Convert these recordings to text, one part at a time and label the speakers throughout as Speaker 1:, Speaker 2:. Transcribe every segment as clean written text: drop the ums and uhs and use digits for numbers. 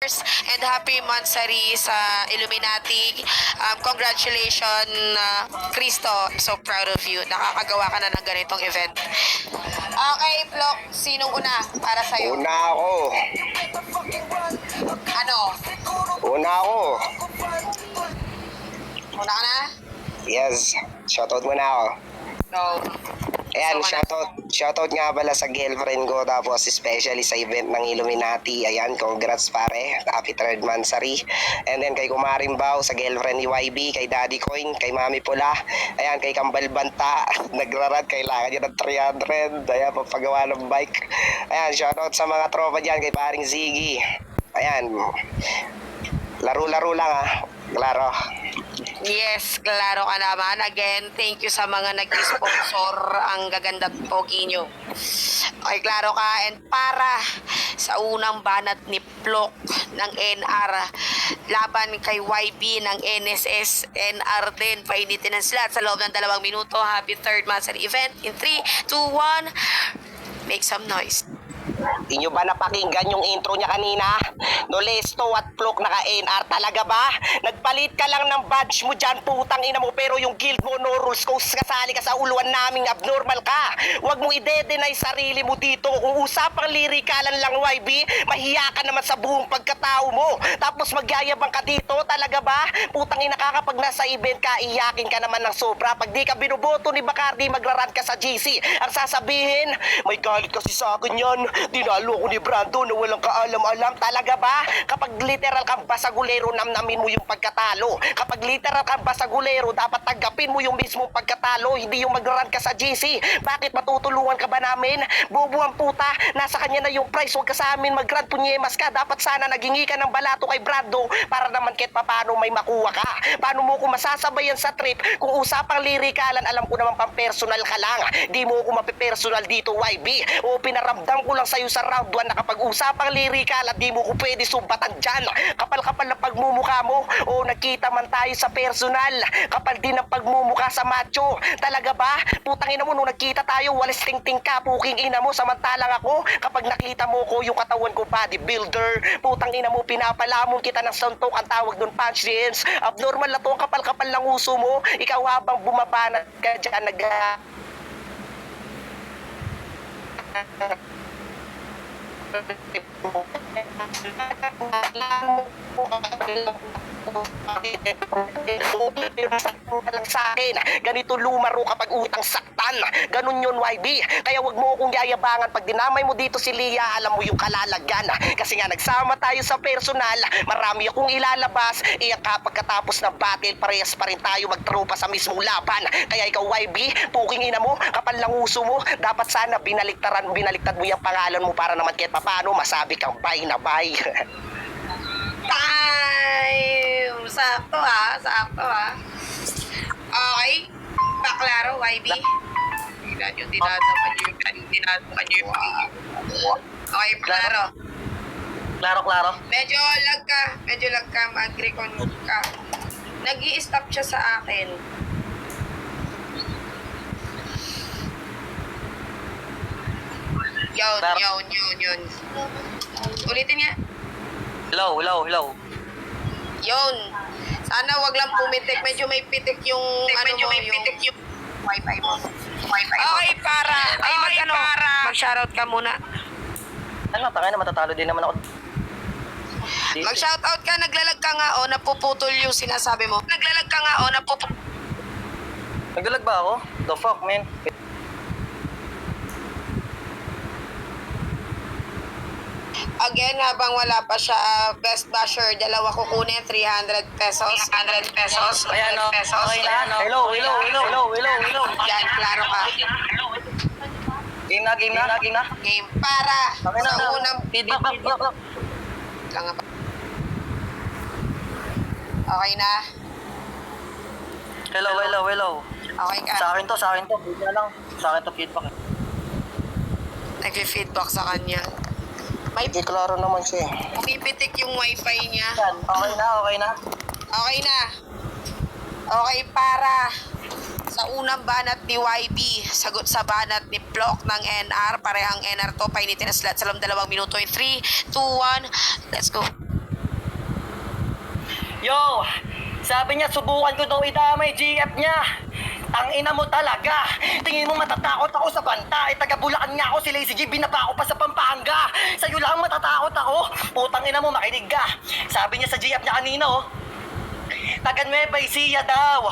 Speaker 1: and happy Mansari sa Illuminati. Congratulations, Cristo. I'm so proud of you. Nakakagawa ka na ng ganitong event. Okay, Plok. Sinong una para sa'yo?
Speaker 2: Una ako.
Speaker 1: Ano?
Speaker 2: Una ako.
Speaker 1: Una ka na?
Speaker 2: Yes. Shoutout muna ako.
Speaker 1: No.
Speaker 2: Ayan,
Speaker 1: So,
Speaker 2: shoutout nga pala sa girlfriend ko, tapos especially sa event ng Illuminati. Ayan, congrats pare. Happy 3rd Mansari. And then kay Kumaring Bao, sa girlfriend ni YB, kay Daddy Coin, kay Mami Pula. Ayan, kay Kambal Banta, nagrarad, kailangan niya ng 300. Ayan, papagawa ng bike. Ayan, shoutout sa mga tropa dyan, kay paring Ziggy. Ayan, laro-laro lang Klaro.
Speaker 1: Yes, klaro ka naman. Again, thank you sa mga nag-sponsor. Ang gaganda at pogi nyo. Okay, klaro ka. And para sa unang banat ni Plok ng NR, laban kay YB ng NSS, NR din, painitin ang slot sa loob ng 2 minuto. Happy 3rd Mansari event. In 3, 2, 1, make some noise.
Speaker 2: Inyo ba napakinggan yung intro niya kanina? Nolesto at Plok naka-NR talaga ba? Nagpalit ka lang ng badge mo dyan, putang ina mo, pero yung guild mo, no rules, kung kasali ka sa uluan naming abnormal ka. Huwag mo ide-deny sarili mo dito. Kung usapang lirikalan lang, YB, mahiya ka naman sa buong pagkatao mo. Tapos magyayabang ka dito, talaga ba? Putang ina ka, kapag nasa event ka, iyakin ka naman ng sobra. Pag di ka binuboto ni Bacardi, magraran ka sa GC. Ang sasabihin, may galit kasi sa akin yan. Dinalo ko ni Brando na walang kaalam-alam. Talaga ba? Kapag literal kang basagulero, namnamin mo yung pagkatalo. Kapag literal kang basagulero, dapat tanggapin mo yung mismong pagkatalo, hindi yung mag-run ka sa GC. Bakit matutulungan ka ba namin? Bobo ang puta, nasa kanya na yung price. Huwag ka sa amin mag-run, punyemas ka. Dapat sana nagingi ka ng balato kay Brando para naman kahit paano may makuha ka. Paano mo ko masasabayan sa trip kung usapang lirikalan, alam ko naman pang personal ka lang. Di mo ko mapipersonal dito, YB. O pinaramdam ko lang sa'yo sa round 1 na kapag usapang lirikalan, di mo ko pwede sumbatan dyan. Kapal-kapal na pagmumukha mo. O nagkita man tayo sa personal, kapal din ang pagmumukha sa macho. Talaga ba? Putang ina mo, nung nagkita tayo, walis ting-ting ka, puking ina mo. Samantalang ako, kapag nakita mo ko, yung katawan ko bodybuilder, putang ina mo, pinapalamon kita ng suntok, ang tawag doon punch dance. Abnormal na to, kapal-kapal ng uso mo. Ikaw habang bumabanat ka dyan, sa akin, ganito lumaro kapag utang saktan. Ganun yun, YB. Kaya wag mo akong yayabangan. Pag dinamay mo dito si Lia, alam mo yung kalalagan. Kasi nga nagsama tayo sa personal, marami akong ilalabas. Pagkatapos ng battle, parehas pa rin tayo magtropa sa mismong laban. Kaya ikaw, YB, puking ina mo, kapal lang uso mo, dapat sana binaliktad mo yung pangalan mo para naman kahit paano masabi kang bye na bye.
Speaker 1: Time! Sakto sakto Okay. Paklaro, YB. Dinadaman nyo yung Okay, klaro.
Speaker 3: Klaro.
Speaker 1: Medyo lag ka, mag-recon ka. Nag-i-stop siya sa akin. Yun. Ulitin nga.
Speaker 3: Hello.
Speaker 1: Yun. Sana wag lang pumitik. Medyo may pitik yung yung wifi mo. Okay, mag-shoutout ka muna.
Speaker 3: Ano, tangay na matatalo din naman ako.
Speaker 1: Mag-shoutout ka, naglalag ka nga napuputol yung sinasabi mo.
Speaker 3: Nagdalag ba ako? The fuck, man?
Speaker 1: Again, habang wala pa siya, best basher, dalawa kukunin, 300 pesos.
Speaker 3: Ayan, no? Okay na, no? Hello.
Speaker 1: Yan, klaro ka.
Speaker 3: Game na.
Speaker 1: Game para
Speaker 3: Okay na,
Speaker 1: sa unang
Speaker 3: feedback.
Speaker 1: lang nga. Okay na?
Speaker 3: Hello.
Speaker 1: Okay ka?
Speaker 3: Sa akin to. Buti na lang. Sa akin to feedback.
Speaker 1: Nag-feedback sa kanya. May
Speaker 2: Di klaro naman siya.
Speaker 1: pumipitik yung wifi niya.
Speaker 3: Okay na.
Speaker 1: Okay na. Okay, para sa unang banat ni YB, sagot sa banat ni Plok ng NR, parehang NR to, painitin na slot sa loob 2 minuto. 3, 2, 1, let's go.
Speaker 3: Yo, sabi niya subukan ko daw idamay GF niya. Tangina mo talaga. Tingin mo matatakot ako sa banta. Taga Bulacan nga ako, si Lazy G, binaba ko pa sa Pampanga. Sa'yo lang matatakot ako. Putang ina mo, makinig ka. Sabi niya sa GF niya kanina, oh. Taga Nueva Ecija daw.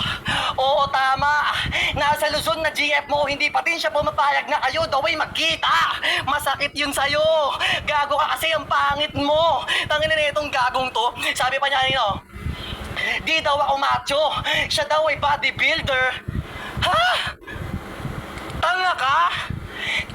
Speaker 3: Oo, tama. Nasa Luzon na GF mo, hindi pa din siya pumapayag na kayo daw ay magkita. Masakit yun sa'yo. Gago ka kasi ang pangit mo. Tangina na itong gagong to. Sabi pa niya kanina, oh. Di daw ako macho. Siya daw ay bodybuilder. Ha? Tanga ka?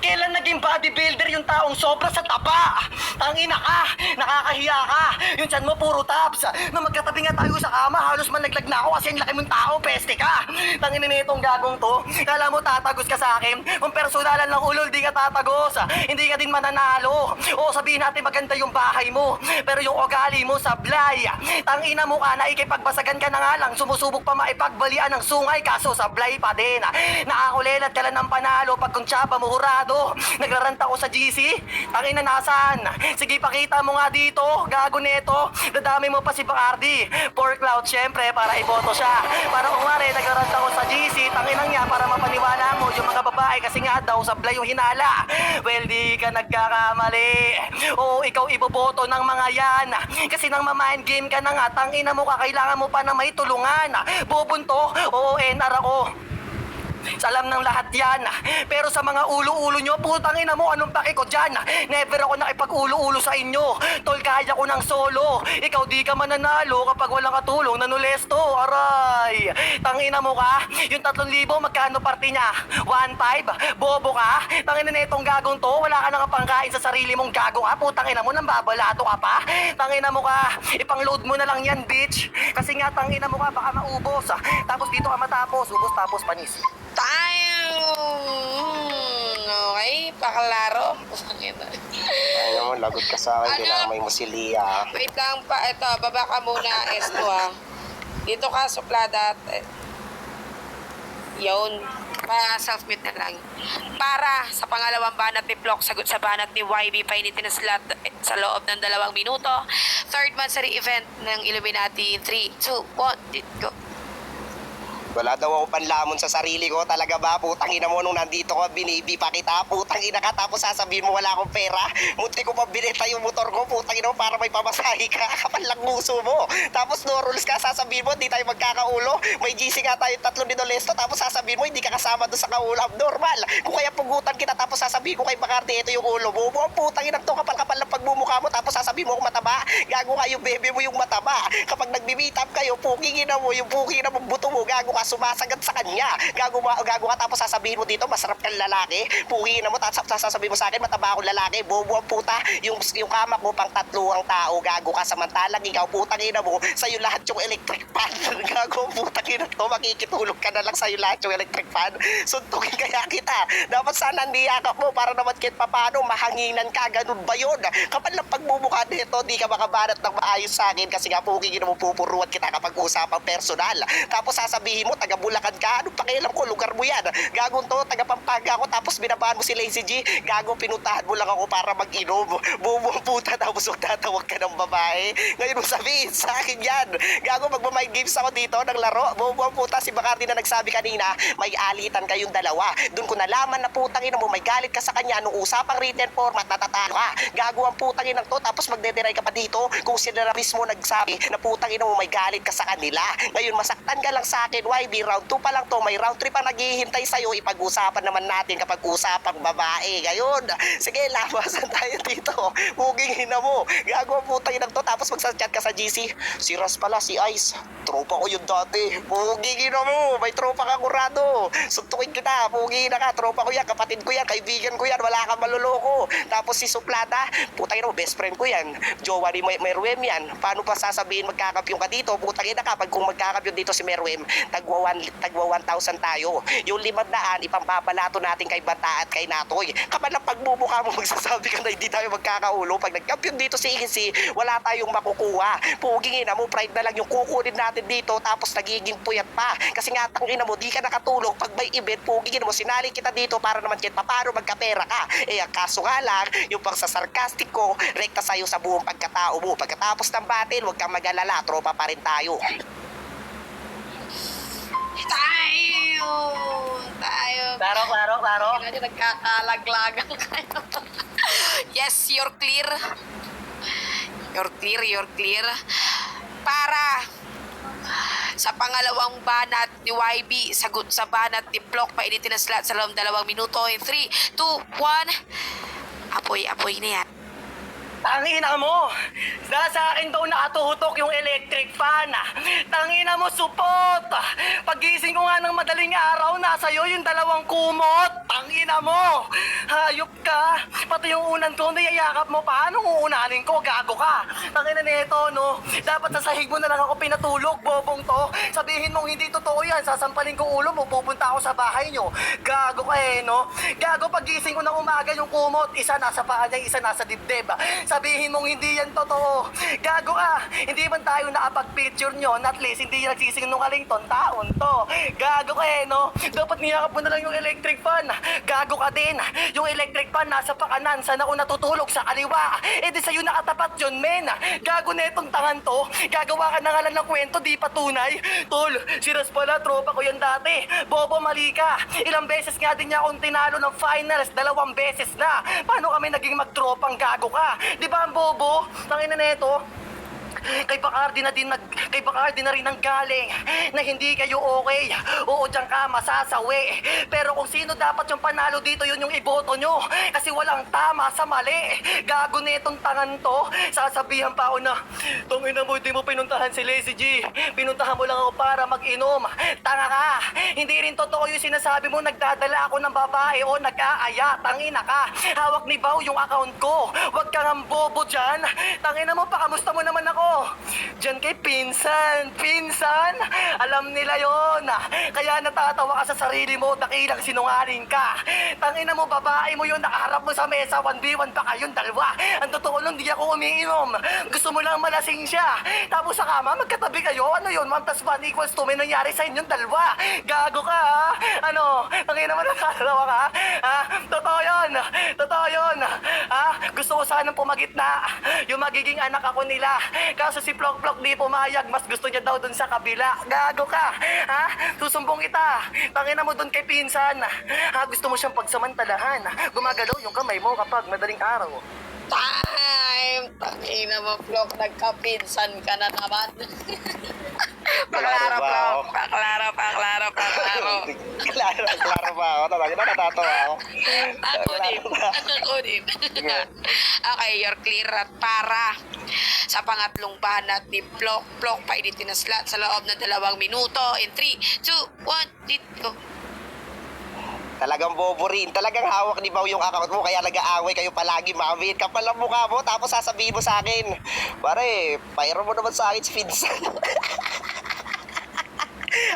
Speaker 3: Kailan naging bodybuilder yung taong sobra sa taba? Tangina ka, nakakahiya ka. Yung tiyan mo puro tabs. Na magkatabi nga tayo sa kama, halos malaglag na ako kasi ang laki mong tao, peste ka. Tangina na itong gagong to. Kala mo tatagos ka sa akin? Kung personalan ng ulol, di ka tatagos. Hindi ka din mananalo. O sabihin natin maganda yung bahay mo, pero yung ugali mo sablay. Tangina mo ka na ikipagbasagan ka na nga lang. Sumusubok pa maipagbalian ng sungay, kaso sablay pa din. Nakakulelat ka lang ng panalo pag kung tsaba mo hurado. Nagraranta ko sa GC. Tangina nasaan? Sige pakita mo nga dito. Gago neto. Dadami mo pa si Bacardi. Pork cloud syempre para iboto siya. Para kumare nagraranta ko sa GC. Tanginang niya para mapaniwala mo yung mga babae kasi nga daw sablay yung hinala. Well di ka nagkakamali. Oo ikaw iboboto ng mga yan. Kasi nang mamind game ka na nga. Tangina mo ka kailangan mo pa na may tulungan. Bubunto. Oo NR ako. Alam ng lahat yan. Pero sa mga ulo-ulo nyo, putang ina mo, anong pake ko dyan? Never ako nakipag-ulo-ulo sa inyo. Tol, kaya ko ng solo. Ikaw di ka mananalo kapag walang katulong. Nanulesto, aray. Tangina mo ka? Yung 3,000, magkano party niya? 1,500? Bobo ka? Tangina na itong gagong to. Wala ka nang pangkain sa sarili mong gago ka. Putang ina mo, nang babalato ka pa? Tangina mo ka? Ipang-load mo na lang yan, bitch. Kasi nga, tangina mo ka, baka maubos. Tapos dito ka matapos. Ubos tapos panis.
Speaker 1: Time! Okay, paklaro.
Speaker 2: Ay naman, lagot ka sa akin, dinamay mo si Lia.
Speaker 1: Wait lang pa, ito, baba ka muna, S2 ha. Dito ka, suplada. Yun, pa-self-mute na lang. Para sa pangalawang banat ni Plok, sagot sa banat ni YB, painitin na slot sa loob ng 2 minuto. Third monthsary event ng Illuminati. 3, 2, 1, go.
Speaker 2: Wala daw ako panlamon sa sarili ko. Talaga ba? Putang ina mo nung nandito ko, binibi pa kita. Putang ina ka, tapos sasabihin mo wala akong pera. Munti ko pa binenta yung motor ko. Putang ina mo para may pamasahe ka. Kapal lang nguso mo. Tapos no rules ka, sasabihin mo hindi tayo magkakaulo. May GC nga tayo 3 ni Dolesto. Tapos sasabihin mo hindi ka kasama doon sa kaulo. Abnormal. Kung kaya pugutan kita tapos sasabihin ko kay Bacardi ito yung ulo mo. Ang putang ina to, kapal-kapal lang pagmumukha mo. Tapos sasabihin mo kung mataba. Gago ka yung bebe mo yung mataba. Kapag nagbi-meet up kayo, pukingin na mo yung puking na buto mo. Gago ka, sumasagat sa kanya. Gago ka tapos sasabihin mo dito masarap kang lalaki. Puwi na mo tapos sasabihin mo sa akin mataba akong lalaki. Bobo ang puta. Yung kama ko pang 3 ang tao. Gago ka samantalang ikaw putang ina mo sa'yo lahat yung electric fan. Gago ang putang ina to. Makikitulog ka na lang sa'yo lahat yung electric fan. Suntukin kaya kita. Dapat sana niyakap mo para naman kahit papano mahanginan ka. Ganun ba yun? Kapag lang pagmumukha nito di ka makabanat ng maayos sa akin kasi nga pukingin mo pupuruan kita kapag usapang personal. Tapos sasabihin mo taga Bulacan ka, anong pakialam ko, lugar mo yan. Gagong to, taga Pampanga ako, tapos binabahan mo si Lazy G. Gagong pinuntahan mo lang ako para mag-inom. Bumong puta, tapos magtatawag ka ng babae. Ngayon mo sabihin sa akin yan. Gagong magmamind games ako dito ng laro. Bumong puta, si Bacardi na nagsabi kanina, may alitan kayong dalawa. Doon ko nalaman na putang ina mo, may galit ka sa kanya nung usapang written format, natatalo ka. Gago ang putang ina to, tapos magdederay ka pa dito kung sila na mismo nagsabi na putang ina mo, may galit ka sa kanila. Ngayon, masaktan ka lang sa akin, YB, round 2 pa lang to, may round 3 pa naghihintay sa'yo, ipag-usapan naman natin kapag usapang babae. Ngayon, sige, labasan tayo dito. Hugingin na mo. Gago ang putang ina to, tapos magsa-chat ka sa GC. Si Ras pala, si Ice. Tropa ko yun dati. Hugingin na mo. May tropa ka kurado. Suntukin kita. Hugingin na ka. Tropa ko yan, kapatid ko yan, kaibigan ko yan. Wala kang maluloko. Tapos si Suplata, putang ina mo, best friend ko yan. Jowa ni Merwem yan. Paano pa sasabihin magkakampyon ka dito? Putang ina ka, pag kung magkakampyon dito si Merwem, tag tagwa 1,000 tayo. Yung 500, ipambabalato natin kay Bata at kay Natoy. Kapag lang pagmumukha mo, magsasabi ka na hindi tayo magkakaulo. Pag nag-champion dito si Easy, wala tayong makukuha. Pugingin na mo, pride na lang yung kukunin natin dito, tapos nagiging puyat pa. Kasi nga, tangina mo, di ka nakatulog. Pag may event, pugingin mo, sinali kita dito para naman kahit paano magkapera ka. Ang kaso nga lang, yung pang sa sarcastic ko, rekta sa'yo sa buong pagkatao mo. Pagkatapos ng battle, huwag kang mag-alala, tropa pa rin tayo.
Speaker 1: Tayo.
Speaker 3: Klaro.
Speaker 1: Hindi nagkakalaglagan kayo. Yes, you're clear. You're clear. Para sa pangalawang banat ni YB, sagot sa banat ni Plok, painitin na slot sa loob 2 minuto. In 3, 2, 1. Apoy na yan.
Speaker 3: Tangina mo! Sa akin daw nakatutok yung electric fan. Tangina mo, supot! Pagising ko nga ng madaling araw, nasa iyo yung 2 kumot. Tangina mo! Hayop ka! Pati yung unan ko, niyayakap mo pa. Anong uunanin ko? Gago ka! Tangina nito, no? Dapat sa sahig mo na lang ako pinatulog, bobong to. Sabihin mong hindi totoo yan, sasampalin ko ulo mo, pupunta ako sa bahay nyo. Gago ka no? Gago, pagising ko ng umaga yung kumot, isa nasa paa niya, isa nasa dibdib. Sabihin mong hindi yan totoo. Gago ka! Hindi man tayo nakapag-picture nyo, at least hindi nagsisinungaling ton taon to. Gago ka no? Dapat niyakap mo na lang yung electric fan. Gago ka din. Yung electric fan nasa pakanan, sana ako natutulog sa kaliwa. Di sa'yo nakatapat yun, men. Gago na itong tangan to. Gagawa ka na nga lang ng kwento, di patunay. Tol, si Ras pala, tropa ko yan dati. Bobo, mali ka. Ilang beses nga din niya akong tinalo ng finals, 2 beses na. Paano kami naging magtropang gago ka? Di ba ang bobo? Tangina na ito. Kay Bacardi na rin ang galing na hindi kayo okay. Oo, diyan ka masasawi. Pero kung sino dapat yung panalo dito, yun yung iboto nyo. Kasi walang tama sa mali. Gago na itong tangan to. Sasabihan pa ako na, tangina mo, hindi mo pinuntahan si Lazy G. Pinuntahan mo lang ako para mag-inom. Tanga ka. Hindi rin totoo yung sinasabi mo, nagdadala ako ng babae o nag-aaya. Tangina ka. Hawak ni Bao yung account ko. Huwag kang ang bobo dyan. Tangina mo, pakamusta mo naman ako. Diyan kay Pinsan, alam nila yon. Kaya natatawa ka sa sarili mo, dakilang sinungaling ka. Tangina mo, babae mo yun, nakaharap mo sa mesa, 1v1 pa kayong 2. Ang totoo nun, di ako umiinom. Gusto mo lang malasing siya. Tapos sa kama, magkatabi kayo, ano yun, 1 + 1 = 2, may nangyari sa inyong 2. Gago ka, ha? Ano, tangina mo, nakakalawa ka? Ha? Totoo yun, ha? Gusto ko sanang pumagitna, yung magiging anak ako nila. Kaso si Plok di pumayag, mas gusto niya daw dun sa kabila. Gago ka, ha? Susumbong kita. Tangina mo dun kay Pinsan. Ha? Gusto mo siyang pagsamantalahan. Gumagalaw yung kamay mo kapag madaling araw.
Speaker 1: Time! Tangina mo, Plok, nagkapinsan ka na naman. Paklaro, Plok. Paklaro.
Speaker 2: Klaro ba ako? Talaga natatawa ako.
Speaker 1: Ako din. Okay, you're clear. At para sa pangatlong banat ni Plok, painitin na slot sa loob ng 2 minuto. In 3, 2, 1, dit go.
Speaker 2: Talagang bobo rin. Talagang hawak ni Bao yung account mo, kaya nag-aaway kayo palagi, Mavin. Kapal ang mukha mo, tapos sasabihin mo sa akin, pare, payro mo naman sa akin si Pinsan.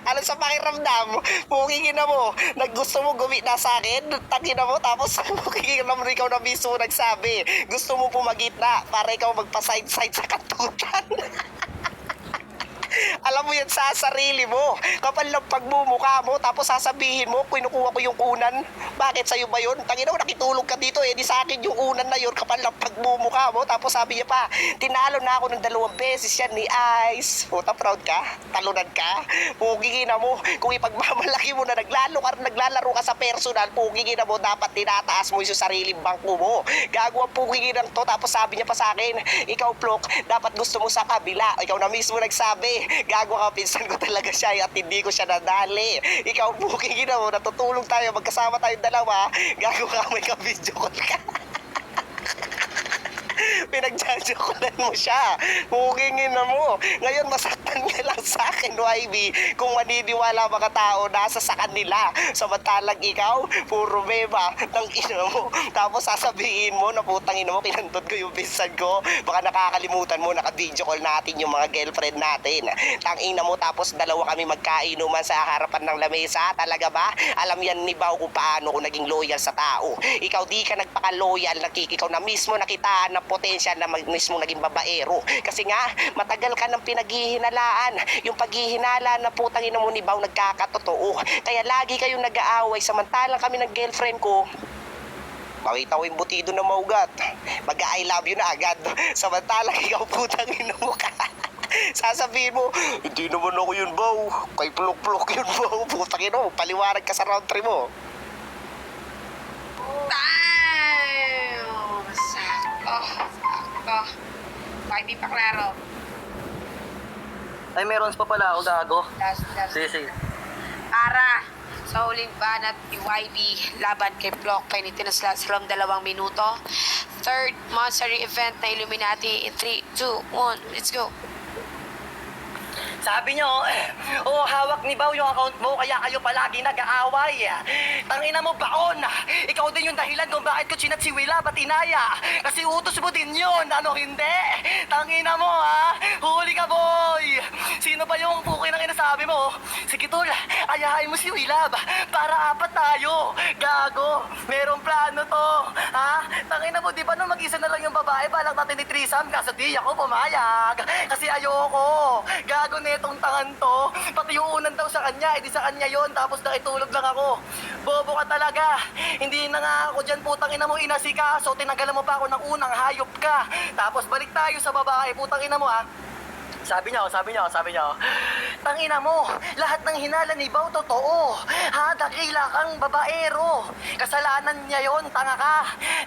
Speaker 2: Ano sa pakiramdam? Pukingin na mo, naggusto mo gumita sa akin, tangin na mo, tapos pukingin na mo ikaw na mismo nagsabi, gusto mo pumagitna para ikaw magpa-side-side sa katutan. Alam mo yan sa sarili mo. Kapal lang pagmumukha mo, tapos sasabihin mo, kinukuha ko yung unan. Bakit sa'yo ba yun? Tangina mo, nakitulog ka dito di sa akin yung unan na yun. Kapal lang pagmumukha mo, tapos sabi niya pa, tinalo na ako ng 2 beses yan ni Ice. Puta, proud ka? Talunan ka? Pugingin na mo. Kung ipagmamalaki mo na naglalaro ka sa personal, pugingin na mo, dapat tinataas mo yung sariling bangko mo. Gagawa pugingin ng to, tapos sabi niya pa sa akin, ikaw, Plok, dapat gusto mo sa kabila. Ikaw na mismo nagsabi, gago ka, Pinsan ko talaga siya at hindi ko siya nadali. Ikaw, booking na mo, natutulog tayo, magkasama tayong 2, gago ka, may ka-video call ka. Pinagjajokolan mo siya. Hugingin na mo. Ngayon, masaktan ka lang sa akin, YB. Kung maniniwala mga tao, nasa sa kanila. Samantalang ikaw, puro beba ng ina mo. Tapos sasabihin mo na putang ina mo, kinantod ko yung pinsan ko. Baka nakakalimutan mo, naka-video call natin yung mga girlfriend natin. Tang ina mo, tapos dalawa kami magkainuman sa harapan ng lamesa. Talaga ba? Alam yan ni Bao kung paano ko naging loyal sa tao. Ikaw di ka nagpaka-loyal, ikaw na mismo nakitaan ng potensyal na mismo naging babaero. Kasi nga, matagal ka ng pinaghihinalaan. Yung paghihinala na putang ina mo ni Bao nagkakatotoo. Kaya lagi kayong nag-aaway, samantalang kami ng girlfriend ko, makita ko yung butido na maugat, mag-I love you na agad. Samantalang ikaw putang ina mo ka. Sasabihin mo, hindi naman ako yun, Bao. Kay plok-plok yun, Bao. Putang ina mo, paliwanag ka sa round 3 mo.
Speaker 1: Time! Sakto. Hindi pa klaro.
Speaker 3: Ay, meron pa pala ako, gago.
Speaker 1: Last.
Speaker 3: Sige.
Speaker 1: Para sa huling banat ni YB laban kay Block Penny tinasla sa loob 2 minuto. Third monster event na Illuminati in 3, 2, 1, let's go.
Speaker 3: Sabi nyo, hawak ni Bao yung account mo, kaya kayo palagi nag-aaway. Tangina mo, baon! Ikaw din yung dahilan kung bakit ko chinat si Willa, ba't inaya? Kasi utos mo din yun, ano hindi? Tangina mo, ha? Huli ka, boy! Sino ba yung puki ng inasabi mo? Sige, tol, ayahain mo si Willa, para 4 tayo. Gago, merong plano to, ha? Tangina mo, di ba nung mag-isa na lang yung babae, balak natin ni Trisam, kaso di ako pumayag. Kasi ayoko. Gago netong tangan to. Pati yung unan daw sa kanya, edi sa kanya yon, tapos nakitulog lang ako. Bobo ka talaga. Hindi na nga ako dyan, putang ina mo, inasikaso. Tinagalan mo pa ako ng unang, hayop ka. Tapos balik tayo sa babae, putang ina mo, ha? Sabi niya, tangina mo, lahat ng hinala ni Bao totoo. Ha, dakila kang babaero. Kasalanan niya yon, tanga ka.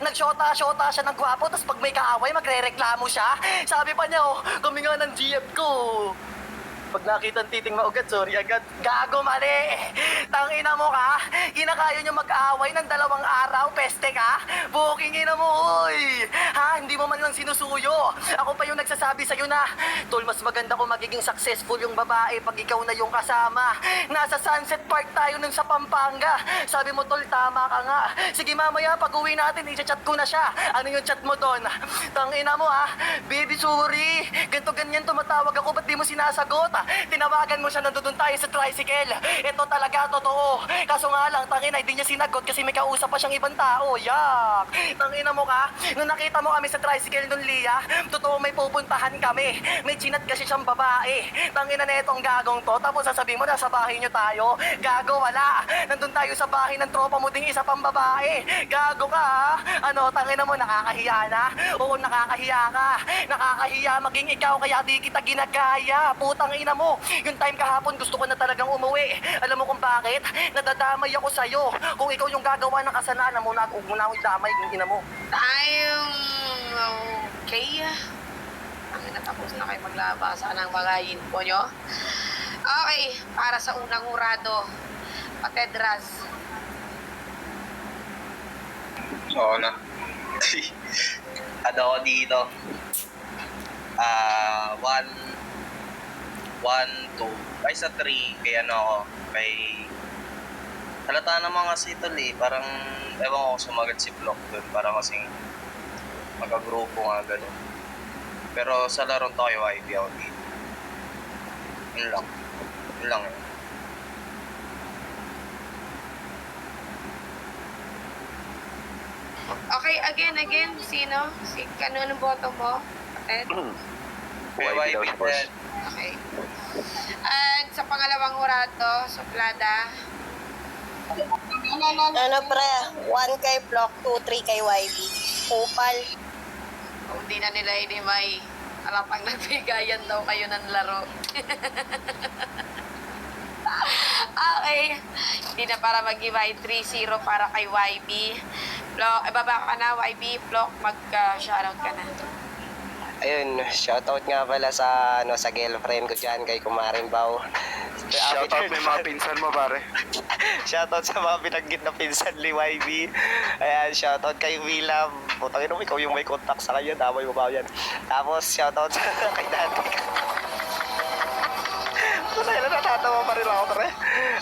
Speaker 3: Nagsyota-syota siya ng gwapo, tapos pag may kaaway, magre-reklamo siya. Sabi pa niya, kuminga ng GF ko. Pag nakita ang titing maugat, sorry agad. Gago, mali! Tangina mo ka? Kinakaya nyo mag-aaway ng 2 araw, peste ka? Bukingin na mo, uy! Ha? Hindi mo man lang sinusuyo. Ako pa yung nagsasabi sa'yo na, tol, mas maganda kung magiging successful yung babae pag ikaw na yung kasama. Nasa Sunset Park tayo nun sa Pampanga. Sabi mo, tol, tama ka nga. Sige, mamaya, pag uwi natin, i-chat ko na siya. Ano yung chat mo doon? Tangina mo, ha? Baby, sorry. Ganto ganyan tumatawag ako, ba't di mo sinasagot? Tinawagan mo siya, nandun tayo sa tricycle. Ito talaga, totoo. Kaso nga lang, tangina, hindi niya sinagot kasi may kausap pa siyang ibang tao. Yak! Tangina mo ka? Nung nakita mo kami sa tricycle nun, Lia, totoo may pupuntahan kami. May chinat kasi siyang babae. Tangina na itong gagong to, tapos sasabihin mo, nasa bahay niyo tayo. Gago, wala. Nandun tayo sa bahay ng tropa mo ding isa pang babae. Gago ka, ha? Ano, tangina mo, nakakahiya na? Oo, nakakahiya ka. Nakakahiya maging ikaw, kaya di kita ginagaya. Putang ina mo, yung time kahapon gusto ko na talagang umuwi. Alam mo kung bakit? Nadadamay ako sa'yo. Kung ikaw yung gagawa ng kasalanan mo, huwag mo na akong damay kung ina mo.
Speaker 1: Okay. Ang natapos na kayo maglabasa ng mga info nyo. Okay, para sa unang hurado, Patedras.
Speaker 4: Oo na. Ano ako dito? 1, 2, ay sa 3, kaya ano ako, kay... Halata naman kasi ito parang, ewan ko sumagat si Block dun, parang kasing magagrupo nga gano'n. Pero sa larong to kay YB ako dito. Yun lang yun.
Speaker 1: Okay, again, sino? Anong boto mo? Pated?
Speaker 4: Kay YB din.
Speaker 1: Okay. And sa pangalawang hurado, Suplada.
Speaker 5: Ano pre, 1 kay Block, 2, 3 kay YB. Kupal.
Speaker 1: Kung di na nila hindi may alapang nagbigayan daw kayo ng laro. Okay. Hindi na para mag-divide 3-0 para kay YB. Block, baba ka na YB. Block, mag-shoutout ka na.
Speaker 2: Ayun, shoutout nga pala sa sa girlfriend ko dyan, kay Kumaring Bao.
Speaker 6: Shoutout may mga pinsan mo, pare.
Speaker 2: Shoutout sa mga binanggit na pinsan ni YB. Ayan, shoutout kay Willam. Putang ina mo, ikaw yung may contact sa kanya, damay mo ba yan? Tapos, shoutout sa kay Dante. Putang ina, natatawa pa rin ako, pre.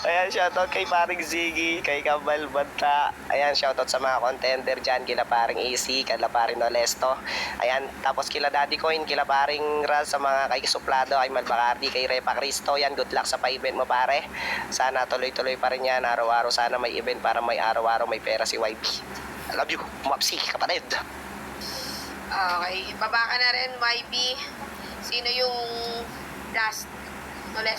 Speaker 2: Ayan, shoutout kay paring Ziggy, kay Kabal Banta. Ayan, shoutout sa mga contender dyan, kila paring AC, kila paring Nolesto. Ayan, tapos kila Daddy Coin, kila paring Raz, sa mga kay Suplado, kay Malbacardi, kay Repa Cristo. Yan, good luck sa pa-event mo, pare. Sana tuloy-tuloy pa rin yan, araw-araw. Sana may event para may araw-araw may pera si YB. I love you, Mapsi, kapatid.
Speaker 1: Okay, baba ka na rin, YB. Sino yung last? No, last